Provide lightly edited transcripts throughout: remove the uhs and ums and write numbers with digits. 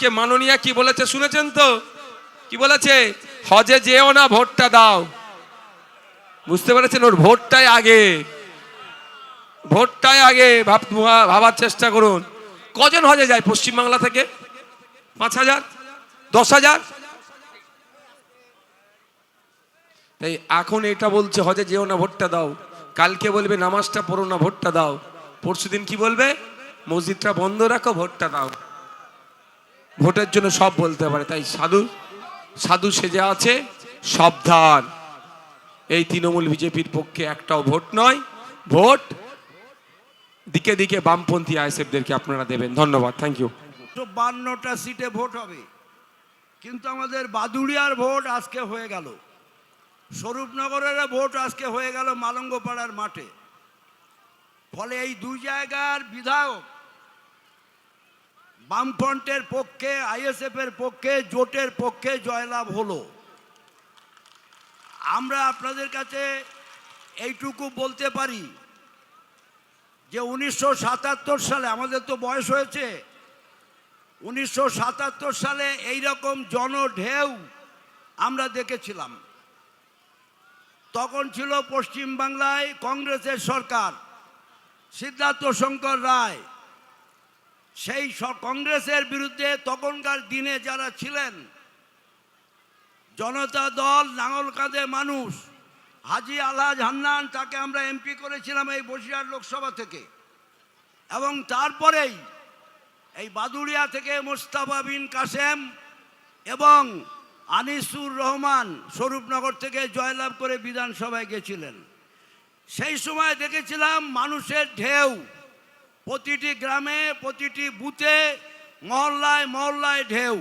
আজকে মাননীয়া কি বলেছে শুনেছেন তো? কি বলেছে? হজে যেও না, ভোটটা দাও। বুঝতে পেরেছেন? ওর ভোটটাই আগে, ভোটটাই আগে। ভাবার চেষ্টা করুন, কজন হজে যায় পশ্চিমবাংলা থেকে? 5,000, 10,000। তাই এখন এটা বলছে হজে যেও না, ভোটটা দাও। কালকে বলবে নামাজটা পড়ো না, ভোটটা দাও। পরশুদিন কি বলবে? মসজিদটা বন্ধ রাখো, ভোটটা দাও। ভোটের জন্য সব বলতে পারে। তাই সাধু সাধু সেজে আছে, সাবধান। এই তৃণমূল বিজেপির পক্ষে একটাও ভোট নয়। ভোট দিকে দিকে বামপন্থী আইএসএফদেরকে আপনারা দেবেন। ধন্যবাদ, থ্যাংক ইউ। 52টা সিটে ভোট হবে, কিন্তু আমাদের বাদুড়িয়ার ভোট আজকে হয়ে গেল, স্বরূপনগরের ভোট আজকে হয়ে গেল মালঙ্গপাড়ার মাঠে। ফলে এই দুই জায়গার বিধায়ক বামফ্রন্টের পক্ষে, আইএসএফ এর পক্ষে, জোটের পক্ষে জয়লাভ হলো। আমরা আপনাদের কাছে এইটুকু বলতে পারি যে 1977 সালে, আমাদের তো বয়স হয়েছে, 1977 সালে এইরকম জনঢেউ আমরা দেখেছিলাম। তখন ছিল পশ্চিমবাংলায় কংগ্রেসের সরকার, সিদ্ধার্থ শঙ্কর রায়। সেই কংগ্রেসের বিরুদ্ধে তখনকার দিনে যারা ছিলেন, জনতা দল, নাঙল কাঁধে মানুষ, হাজী আলহাজ হান্নান, তাকে আমরা এমপি করেছিলাম এই বসিরহাট লোকসভা থেকে। এবং তারপরেই এই বাদুড়িয়া থেকে মোস্তফা বিন কাসেম এবং আনিসুর রহমান স্বরূপনগর থেকে জয়লাভ করে বিধানসভায় গেছিলেন। সেই সময় দেখেছিলাম মানুষের ঢেউ, প্রতিটি গ্রামে, প্রতিটি বুথে, মহল্লায় মহল্লায় ঢেউ।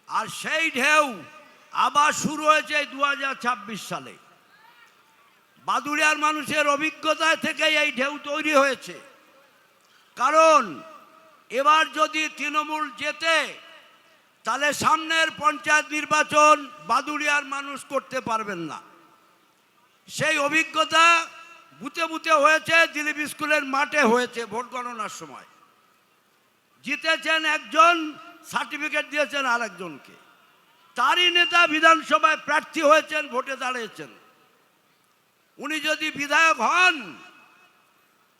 আর সেই ঢেউ আবার শুরু হয়েছে 2026 সালে। বাদুড়িয়ার মানুষের অভিজ্ঞতা থেকে এই ঢেউ তৈরি হয়েছে। কারণ এবার যদি তৃণমূল জেতে, তাহলে সামনের পঞ্চায়েত নির্বাচন বাদুড়িয়ার মানুষ করতে পারবেন না। সেই অভিজ্ঞতা বুথে বুথে হয়েছে, দিলীপ স্কুলের মাঠে হয়েছে। ভোট গণনার সময় জিতেছেন একজন, সার্টিফিকেট দিয়েছেন আরেকজনকে। তারই নেতা বিধানসভায় প্রার্থী হয়েছেন, ভোটে দাঁড়িয়েছেন। উনি যদি বিধায়ক হন,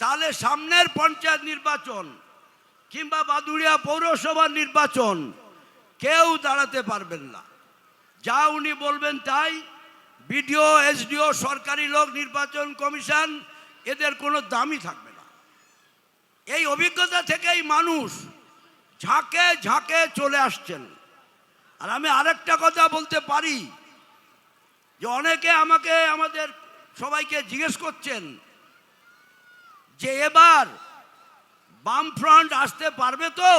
তাহলে সামনের পঞ্চায়েত নির্বাচন কিংবা বাদুড়িয়া পৌরসভার নির্বাচন কেউ দাঁড়াতে পারবেন না। যা উনি বলবেন তাই। বিডিও, এসডিও, সরকারি লোক, নির্বাচন কমিশন, এদের কোনো দামই থাকবে না। এই অভিজ্ঞতা থেকেই মানুষ ঝাঁকে ঝাঁকে চলে আসছেন। আর আমি আরেকটা কথা বলতে পারি যে অনেকে আমাকে, আমাদের সবাইকে জিজ্ঞেস করছেন যে এবার বামফ্রন্ট আসতে পারবে তো,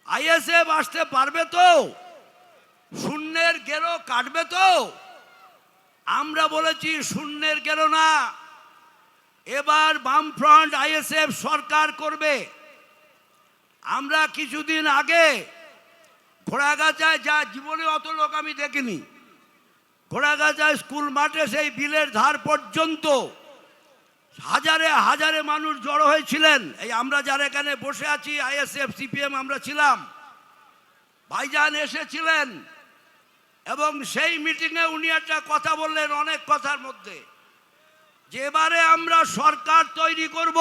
আইএসএফ আসতে পারবে তো, শূন্যের গেরো কাটবে তো? আমরা বলেছি শূন্যের গেরো না, এবার বামফ্রন্ট আইএসএফ সরকার করবে। আমরা কিছুদিন আগে ঘোড়াগাছায়, যা জীবনে অত লোক আমি দেখিনি, ঘোড়াগাছায় স্কুল মাঠে সেই বিলের ধার পর্যন্ত হাজারে হাজারে মানুষ জড়ো হয়েছিলেন। এই আমরা যারা এখানে বসে আছি, আইএসএফ, সিপিএম আমরা ছিলাম, ভাইজান এসেছিলেন। এবং সেই মিটিংয়ে উনি একটা কথা বললেন, অনেক কথার মধ্যে, যে এবারে আমরা সরকার তৈরি করব,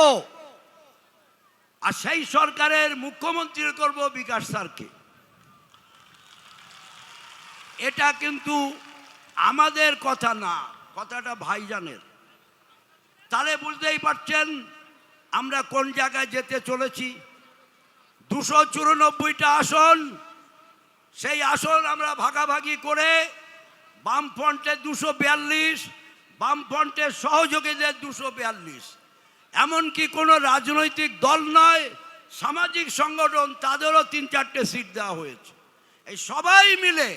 আর সেই সরকারের মুখ্যমন্ত্রী করব বিকাশ স্যারকে। এটা কিন্তু আমাদের কথা না, কথাটা ভাইজানের। তাহলে বুঝতেই পারছেন আমরা কোন জায়গায় যেতে চলেছি। 294টা আসন, সেই আসন আমরা ভাগাভাগি করে বামফ্রন্টের 242, বামফ্রন্টের সহযোগীদের 242, এমনকি কোনো রাজনৈতিক দল নয়, সামাজিক সংগঠন, তাদেরও 3-4টে সিট দেওয়া হয়েছে। এই সবাই মিলে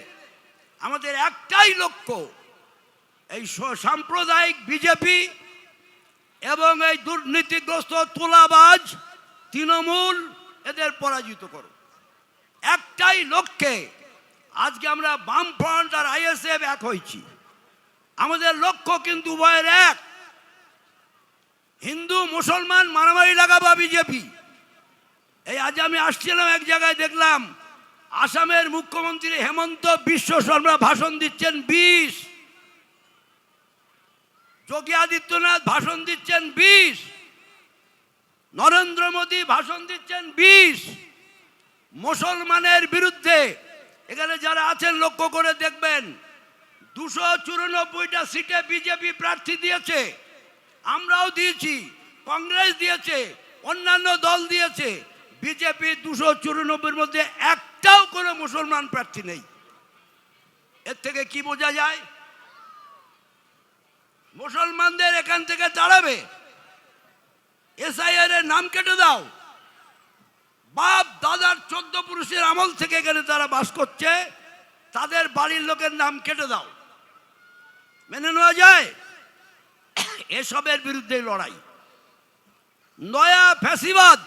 আমাদের একটাই লক্ষ্য, এই সাম্প্রদায়িক বিজেপি এবং এই দুর্নীতিগ্রস্ত তোলাবাজ তৃণমূল, এদের পরাজিত করো। একটাই লক্ষ্যে আজকে আমরা বামফ্রন্ট আর আইএসএফ এক হয়েছি। আমাদের লক্ষ্য কিন্তু উভয়ের এক। হিন্দু মুসলমান মারামারি লাগাবা বিজেপি, এই আজ আমি আসছিলাম এক জায়গায়, দেখলাম আসামের মুখ্যমন্ত্রী হেমন্ত বিশ্ব শর্মা ভাষণ দিচ্ছেন 20, যোগী আদিত্যনাথ ভাষণ দিচ্ছেন 20, নরেন্দ্র মোদী ভাষণ দিচ্ছেন 20 মুসলমানের বিরুদ্ধে। এখানে যারা আছেন লক্ষ্য করে দেখবেন, 294টা সিটে বিজেপি প্রার্থী দিয়েছে, আমরাও দিয়েছি, কংগ্রেস দিয়েছে, অন্যান্য দল দিয়েছে। বিজেপি 294-র মধ্যে একটাও কোনো মুসলমান প্রার্থী নেই। এর থেকে কি বোঝা যায়? মুসলমানদের এখান থেকে তাড়াবে। এসআইআর এর নাম কেটে দাও। বাপ দাদার 14 পুরুষের আমল থেকে এখানে তারা বাস করছে, তাদের বাড়ির লোকের নাম কেটে দাও। মেনে নেওয়া যায়? এসবের বিরুদ্ধে লড়াই। নয়া ফ্যাসিবাদ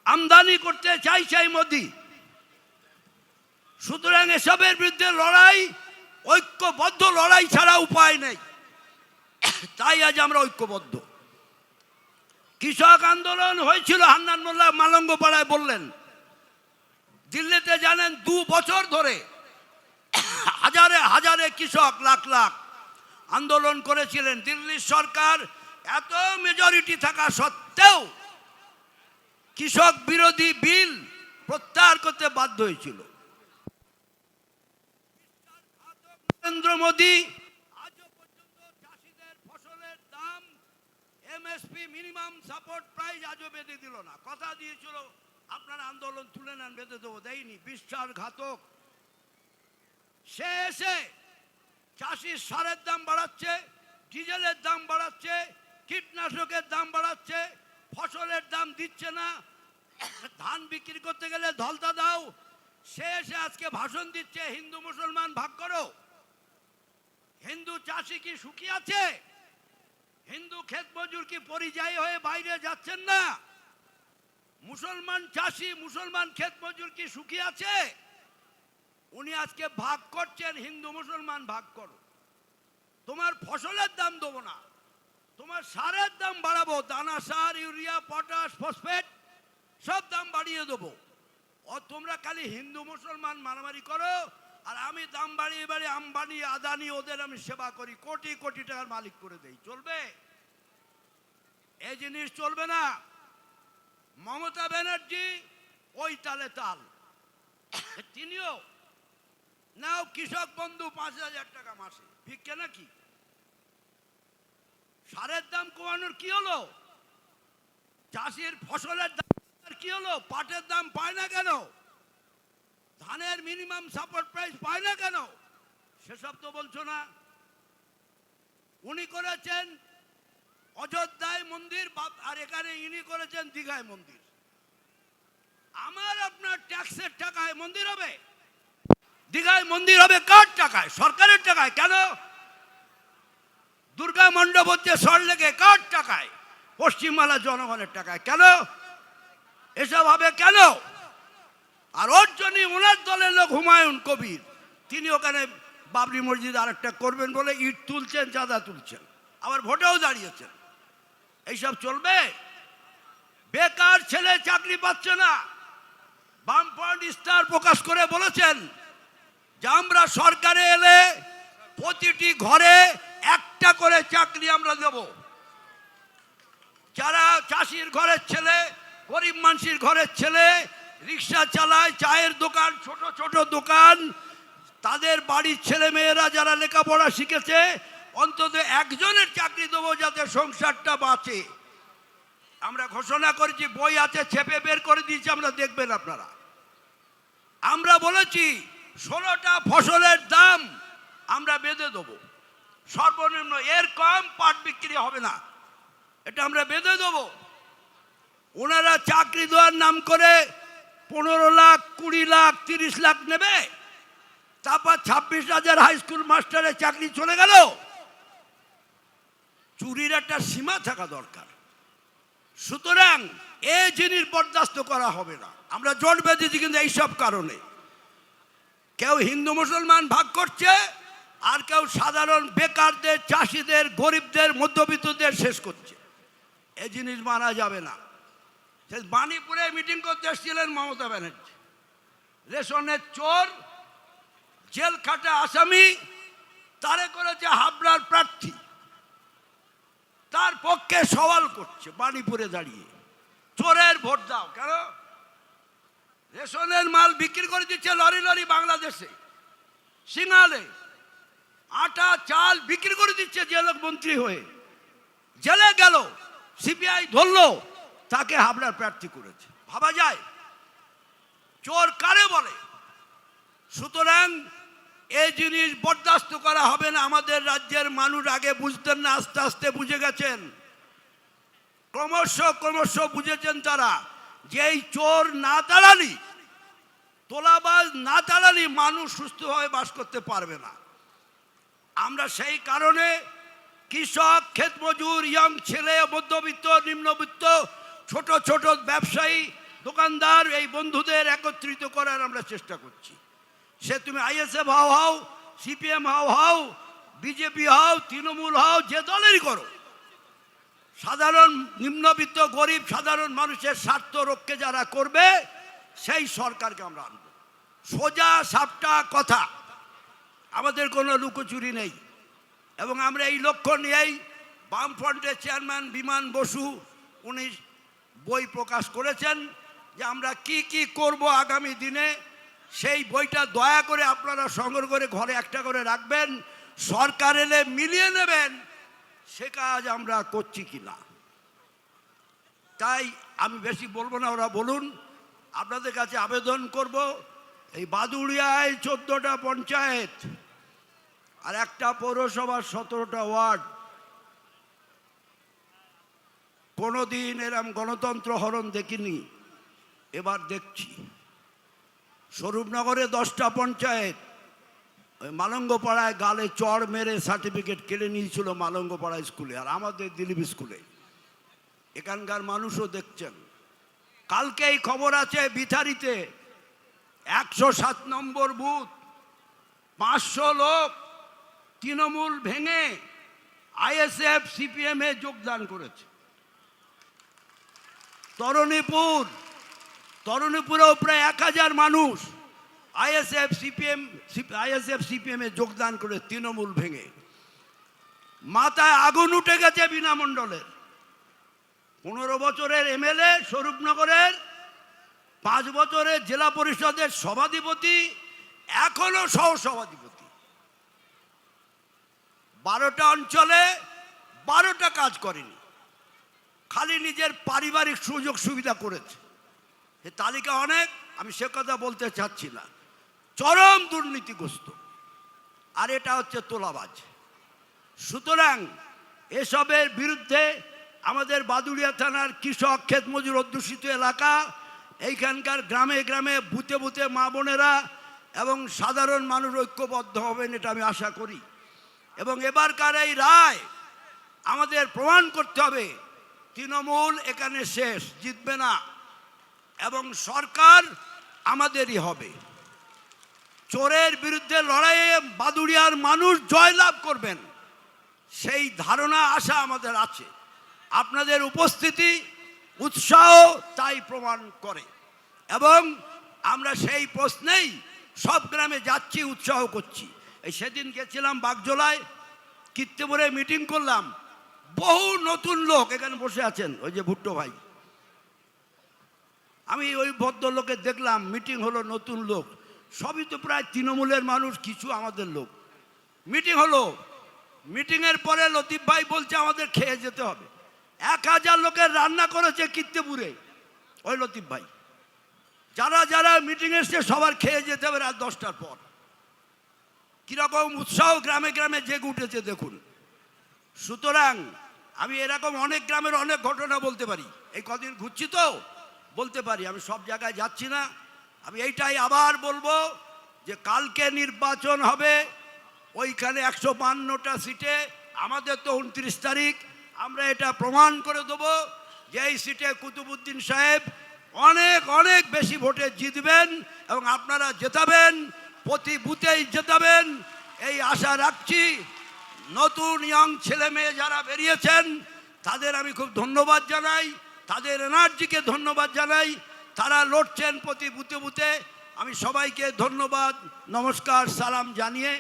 আমদানি করতে চাইছে মোদি। সুতরাং এসবের বিরুদ্ধে লড়াই, ঐক্যবদ্ধ লড়াই ছাড়া উপায় নেই। তাই আজ আমরা ঐক্যবদ্ধ। কৃষক আন্দোলন হয়েছিল, হান্নান মোল্লা মালঙ্গপাড়ায় বললেন। দিল্লিতে জানেন 2 বছর ধরে হাজারে হাজারে কৃষক, লাখ লাখ আন্দোলন করেছিলেন। দিল্লির সরকার এত মেজরিটি থাকা সত্ত্বেও কৃষক বিরোধী বিল প্রত্যাহার করতে বাধ্য হয়েছিল। নরেন্দ্র মোদী আজও পর্যন্ত চাষিদের ফসলের দাম, এমএসপি মিনিমাম সাপোর্ট প্রাইস আজও বেঁধে দিল না। কথা দিয়েছিল আপনারা আন্দোলন তুলে নেন, বেঁধে দেবো, দেয়নি। বিশ্বাসঘাতক। সে এসে চাষির সারের দাম বাড়াচ্ছে, ডিজেলের দাম বাড়াচ্ছে, কীটনাশকের দাম বাড়াচ্ছে, ফসলের দাম দিচ্ছে না, ধান বিক্রি করতে গেলে ধলতা দাও। সে এসে আজকে ভাষণ দিচ্ছে হিন্দু মুসলমান ভাগ করো। হিন্দু চাষি কি সুখী আছে? হিন্দু ক্ষেত মজুর কি পরিযায়ী হয়ে বাইরে যাচ্ছেন না? মুসলমান চাষি, মুসলমান ক্ষেত মজুর কি সুখী আছে? উনি আজকে ভাগ করছেন, হিন্দু মুসলমান ভাগ করো। তোমার ফসলের দাম দেবো না, তোমার সারের দাম বাড়াবো, দানা সার, ইউরিয়া, পটাশ, ফসফেট সব দাম বাড়িয়ে দেবো। ও তোমরা খালি হিন্দু মুসলমান মারামারি করো, আর আমি দাম বাড়িয়ে বাড়িয়ে আম্বানি আদানি ওদের আমি সেবা করি, কোটি কোটি টাকার মালিক করে দেই। চলবে? এই জিনিস চলবে না। মমতা ব্যানার্জি ওই তালে তাল। তিনিও নাও কৃষক বন্ধু 5,000 টাকা মাসে, ভিক্ষে নাকি? সারের দাম কমানোর কি হলো? চাষির ফসলের দাম কি হলো? পাটের দাম পায় না কেন? ধানের মিনিমাম সাপোর্ট প্রাইস পায় না কেন? সেসব তো বলছো না। উনি করেছেন অযোধ্যায় মন্দির, আর এখানে ইনি করেছেন দীঘায় মন্দির। আমার আপনার ট্যাক্সের টাকায় মন্দির হবে? দীঘায় মন্দির হবে কার টাকায়? সরকারের টাকায়। কেন? দুর্গা মণ্ডপ হচ্ছে সরলেগে, কার টাকায়? পশ্চিমবাংলা জনগণের টাকায়। কেন এসব হবে? কেন? আর ওর জন্যই ওনার দলের লোক হুমায়ুন কবির, তিনি ওখানে বাবরি মসজিদ আরেকটা করবেন বলে ইট তুলছেন, চাঁদা তুলছেন, আবার ভোটেও দাঁড়িয়েছেন। এইসব চলবে? বেকার ছেলে চাকরি পাচ্ছে না। বামফ্রন্ট ইস্তাহার প্রকাশ করে বলেছেন যে আমরা সরকারে এলে প্রতিটি ঘরে একটা করে চাকরি আমরা দেব। যারা চাষির ঘরের ছেলে, গরিব মানুষের ঘরের ছেলে, রিক্সা চালায়, চায়ের দোকান, ছোট ছোট দোকান, তাদের বাড়ির ছেলে মেয়েরা যারা লেখাপড়া শিখেছে, অন্তত একজনের চাকরি দেবো যাতে সংসারটা বাঁচে। আমরা ঘোষণা করেছি, বই আছে, ছেপে বের করে দিয়েছি, আমরা দেখবেন আপনারা। আমরা বলেছি 16টা ফসলের দাম আমরা বেঁধে দেবো, সর্বনিম্ন, এর কম পাট বিক্রি হবে না, এটা আমরা বেঁধে দেবো। ওনারা চাকরি দেওয়ার নাম করে 15 লাখ, 20 লাখ, 30 লাখ নেবে, তারপর 26,000 হাই স্কুল মাস্টারের চাকরি চলে গেল। চুরির একটা সীমা থাকা দরকার। সুতরাং এই জিনিস বরদাস্ত করা হবে না। আমরা জোট বেঁধেছি কিন্তু এইসব কারণে। কেউ হিন্দু মুসলমান ভাগ করছে, আর কেউ সাধারণ বেকারদের, চাষিদের, গরিবদের, মধ্যবিত্তদের শেষ করছে। এই জিনিস মানা যাবে না। সে বাণীপুরে মিটিং করতে এসেছিলেন মমতা ব্যানার্জি। রেশনের চোর, জেল খাটা আসামি, তারে করেছে হাবড়ার প্রার্থী, তার পক্ষে সওয়াল করছে বাণীপুরে দাঁড়িয়ে, চোরের ভোট দাও। কেন? রেশনের মাল বিক্রি করে দিচ্ছে লরি লরি বাংলাদেশে, সিঙ্গালে আটা চাল বিক্রি করে দিচ্ছে জেলা মন্ত্রী হয়ে, জেলে গেল, সিবিআই ধরলো, তাকে হাবড়ার প্রার্থী করেছে। ভাবা যায়? চোর কারে বলে? সুতরাং এই জিনিস বরদাস্ত করা হবে না। আমাদের রাজ্যের মানুষ আগে বুঝতেন না, আস্তে আস্তে বুঝে গেছেন, ক্রমশ ক্রমশ বুঝেছেন তারা যে এই চোর না তাড়ালি, তোলাবাজ না তাড়ালি মানুষ সুস্থভাবে বাস করতে পারবে না। আমরা সেই কারণে কৃষক, ক্ষেতমজুর, ইয়ং ছেলে, মধ্যবিত্ত, নিম্নবিত্ত, ছোট ছোট ব্যবসায়ী, দোকানদার, এই বন্ধুদের একত্রিত করার আমরা চেষ্টা করছি। সে তুমি আইএসএফ হও, সিপিএম হও, বিজেপি হও, তৃণমূল হও, যে দলেরই করো, সাধারণ নিম্নবিত্ত গরিব সাধারণ মানুষের স্বার্থ রক্ষে যারা করবে সেই সরকারকে আমরা আনব। সোজা সাপটা কথা, আমাদের কোনো লুকোচুরি নেই। এবং আমরা এই লক্ষ্য নিয়েই বামফ্রন্টের চেয়ারম্যান বিমান বসু উনি বই প্রকাশ করেছেন যে আমরা কি কি করব আগামী দিনে। সেই বইটা দয়া করে আপনারা সংগ্রহ করে ঘরে একটা করে রাখবেন, সরকার এলে মিলিয়ে নেবেন সে কাজ আমরা করছি কিনা। তাই আমি বেশি বলবো না, ওরা বলুন। আপনাদের কাছে আবেদন করব, এই বাদুড়িয়ায় 14টা পঞ্চায়েত আর একটা পৌরসভার 17টা ওয়ার্ড, কোনোদিন এরম গণতন্ত্র হরণ দেখিনি, এবার দেখছি। স্বরূপনগরে 10টা পঞ্চায়েত, ওই মালঙ্গপাড়ায় গালে চড় মেরে সার্টিফিকেট কেড়ে নিয়েছিল মালঙ্গপাড়া স্কুলে আর আমাদের দিলীপ স্কুলে। এখানকার মানুষও দেখছেন। কালকে এই খবর আছে বিথারিতে 107 নম্বর বুথ, 500 লোক তৃণমূল ভেঙে আইএসএফ সিপিএম এ যোগদান করেছে। তরুণীপুরেও প্রায় 1000 মানুষ আইএসএফ সিপিএম এ যোগদান করে তৃণমূল ভেঙে। মাথায় আগুন উঠে গেছে বিনামণ্ডলের। 15 বছরের এমএলএ স্বরূপনগরের, 5 বছরের জেলা পরিষদের সভাধিপতি, এখনো সহসভাধিপতি। 12টা অঞ্চলে 12টা কাজ করেনি, খালি নিজের পারিবারিক সুযোগ সুবিধা করেছে। এ তালিকা অনেক, আমি সে কথা বলতে চাচ্ছি না। চরম দুর্নীতিগ্রস্ত, আর এটা হচ্ছে তোলাবাজ। সুতরাং এসবের বিরুদ্ধে আমাদের বাদুড়িয়া থানার কৃষক, ক্ষেতমজুর অধ্যুষিত এলাকা, এইখানকার গ্রামে গ্রামে, বুথে বুথে মা বোনেরা এবং সাধারণ মানুষ ঐক্যবদ্ধ হবেন, এটা আমি আশা করি। এবং এবারকার এই রায় আমাদের প্রমাণ করতে হবে তৃণমূল এখানে শেষ, জিতবে না, এবং সরকার আমাদেরই হবে। চোরের বিরুদ্ধে লড়াইয়ে বাদুড়িয়ার মানুষ জয়লাভ করবেন, সেই ধারণা আশা আমাদের আছে। আপনাদের উপস্থিতি, উৎসাহ তাই প্রমাণ করে। এবং আমরা সেই প্রশ্নেই সব গ্রামে যাচ্ছি, উৎসাহ করছি। এই সেদিন গেছিলাম বাগজোলায়, কীর্তিপুরে মিটিং করলাম, বহু নতুন লোক এখানে বসে আছেন, ওই যে ভুট্টো ভাই। আমি ওই ভদ্রলোকে দেখলাম, মিটিং হলো, নতুন লোক, সবই তো প্রায় তৃণমূলের মানুষ, কিছু আমাদের লোক। মিটিং হলো, মিটিংয়ের পরে লতিফ ভাই বলছে আমাদের খেয়ে যেতে হবে। 1000 লোকের রান্না করেছে কীর্তিপুরে ওই লতিফ ভাই। যারা যারা মিটিং এসছে সবার খেয়ে যেতে হবে রাত 10টার পর। কীরকম উৎসাহ গ্রামে গ্রামে জেগে উঠেছে দেখুন। সুতরাং আমি এরকম অনেক গ্রামের অনেক ঘটনা বলতে পারি, এই কদিন ঘুরছি তো বলতে পারি, আমি সব জায়গায় যাচ্ছি না। আমি এইটাই আবার বলবো যে কালকে নির্বাচন হবে, ওইখানে 152টা সিটে, আমাদের তো 29 তারিখ, আমরা এটা প্রমাণ করে দেবো যে এই সিটে কুতুবুদ্দিন সাহেব অনেক অনেক বেশি ভোটে জিতবেন এবং আপনারা জেতাবেন, প্রতি বুথেই জেতাবেন, এই আশা রাখছি। নতুন ইয়ং ছেলে মেয়ে যারা বেরিয়েছেন তাদের আমি খুব ধন্যবাদ জানাই, তাদের এনার্জিকে ধন্যবাদ জানাই। তারা লড়ছেন প্রতি বুথে বুথে। আমি সবাইকে ধন্যবাদ, নমস্কার, সালাম জানিয়ে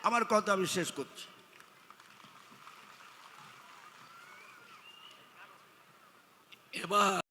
আমার কথা আমি শেষ করছি। এবার